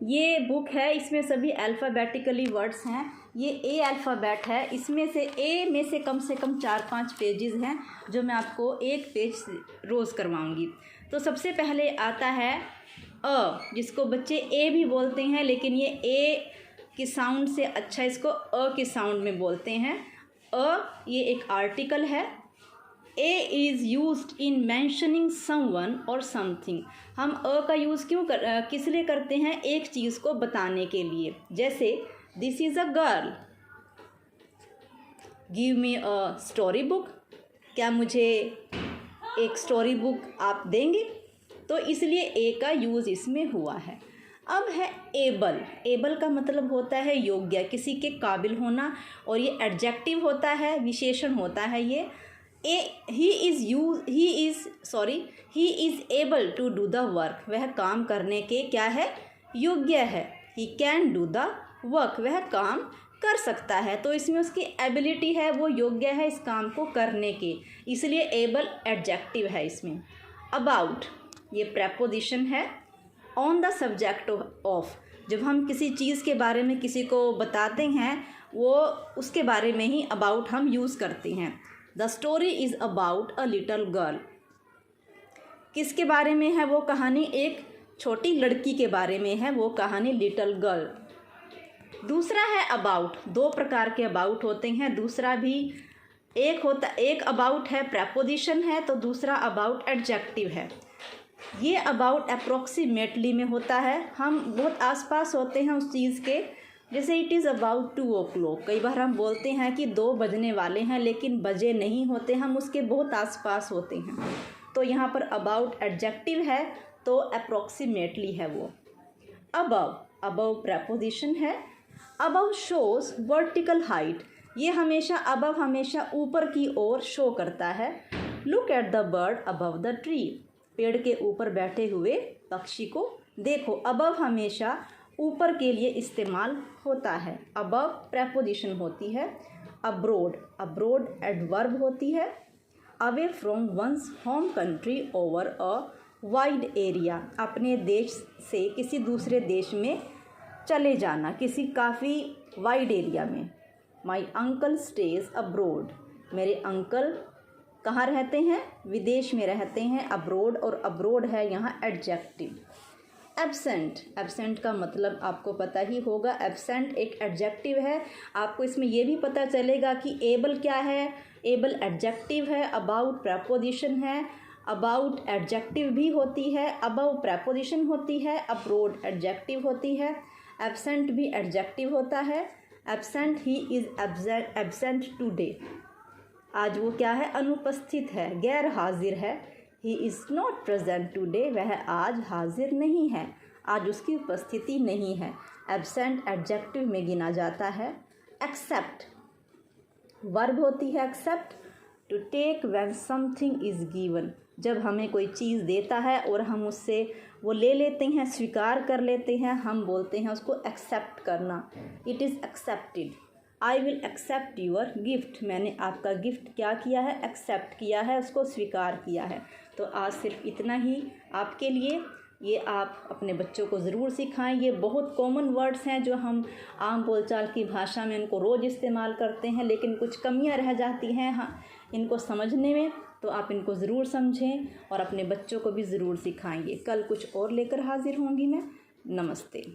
ये बुक है, इसमें सभी अल्फ़ाबेटिकली वर्ड्स हैं। ये ए अल्फ़ाबेट है, इसमें से कम 4-5 पेजेस हैं जो मैं आपको एक पेज रोज़ करवाऊंगी। तो सबसे पहले आता है अ, जिसको बच्चे ए भी बोलते हैं, लेकिन ये ए की साउंड से अच्छा इसको अ की साउंड में बोलते हैं। अ ये एक आर्टिकल है। A is used in mentioning someone और समथिंग। हम अ का यूज़ किस लिए करते हैं? एक चीज़ को बताने के लिए। जैसे this is a girl, give me a story book, क्या मुझे एक स्टोरी बुक आप देंगे? तो इसलिए ए का यूज़ इसमें हुआ है। अब है एबल। एबल का मतलब होता है योग्य, किसी के काबिल होना, और ये एडजेक्टिव होता है, विशेषण होता है ये। He is able to do the work, वह काम करने के क्या है? योग्य है। He can do the work, वह काम कर सकता है। तो इसमें उसकी एबिलिटी है, वो योग्य है इस काम को करने के, इसलिए एबल एडजेक्टिव है इसमें। अबाउट ये प्रेपोजिशन है। ऑन द सब्जेक्ट ऑफ, जब हम किसी चीज़ के बारे में किसी को बताते हैं, वो उसके बारे में ही अबाउट हम यूज़ करते हैं। The story is about a little girl, किसके बारे में है वो कहानी? एक छोटी लड़की के बारे में है वो कहानी, लिटल गर्ल। दूसरा है अबाउट। दो प्रकार के अबाउट होते हैं। दूसरा भी एक अबाउट है प्रेपोजिशन है, तो दूसरा अबाउट एडजेक्टिव है। ये अबाउट अप्रोक्सीमेटली में होता है, हम बहुत आसपास होते हैं उस चीज़ के। जैसे इट इज़ अबाउट 2 o'clock, कई बार हम बोलते हैं कि 2 बजने वाले हैं, लेकिन बजे नहीं होते, हम उसके बहुत आसपास होते हैं। तो यहाँ पर अबाउट एडजेक्टिव है, तो अप्रोक्सीमेटली है वो। अबव प्रेपोजिशन है। अबव शोज वर्टिकल हाइट, ये हमेशा ऊपर की ओर शो करता है। Look at the bird above the tree, पेड़ के ऊपर बैठे हुए पक्षी को देखो। अबव हमेशा ऊपर के लिए इस्तेमाल होता है। अबव प्रेपोजिशन होती है। अब्रोड एडवर्ब होती है। Away from one's home country over a wide area, अपने देश से किसी दूसरे देश में चले जाना, किसी काफ़ी वाइड एरिया में। माई अंकल स्टेज अब्रोड, मेरे अंकल कहाँ रहते हैं? विदेश में रहते हैं। अब्रोड और अब्रोड है यहाँ एडजेक्टिव। एब्सेंट का मतलब आपको पता ही होगा। एब्सेंट एक एडजेक्टिव है। आपको इसमें ये भी पता चलेगा कि एबल क्या है। एबल एडजेक्टिव है, अबाउट प्रेपोजिशन है, अबाउट एडजेक्टिव भी होती है, अबव प्रेपोजिशन होती है, अब्रोड एडजेक्टिव होती है, एब्सेंट भी एडजेक्टिव होता है। Absent, he is absent today, आज वो क्या है? अनुपस्थित है, गैर हाजिर है। He is not present today, वह आज हाजिर नहीं है, आज उसकी उपस्थिति नहीं है। एब्सेंट एडजेक्टिव में गिना जाता है। एक्सेप्ट वर्ब होती है accept. To take when something is given, जब हमें कोई चीज़ देता है और हम उससे वो ले लेते हैं, स्वीकार कर लेते हैं, हम बोलते हैं उसको एक्सेप्ट करना। It is accepted. I will accept your gift, मैंने आपका गिफ्ट क्या किया है? एक्सेप्ट किया है, उसको स्वीकार किया है। तो आज सिर्फ इतना ही आपके लिए। ये आप अपने बच्चों को ज़रूर सिखाएं। ये बहुत कॉमन वर्ड्स हैं जो हम आम बोलचाल की भाषा में इनको रोज़ इस्तेमाल करते हैं, लेकिन कुछ कमियां रह जाती हैं इनको समझने में। तो आप इनको ज़रूर समझें और अपने बच्चों को भी ज़रूर सिखाएंगे। कल कुछ और लेकर हाजिर होंगी मैं। नमस्ते।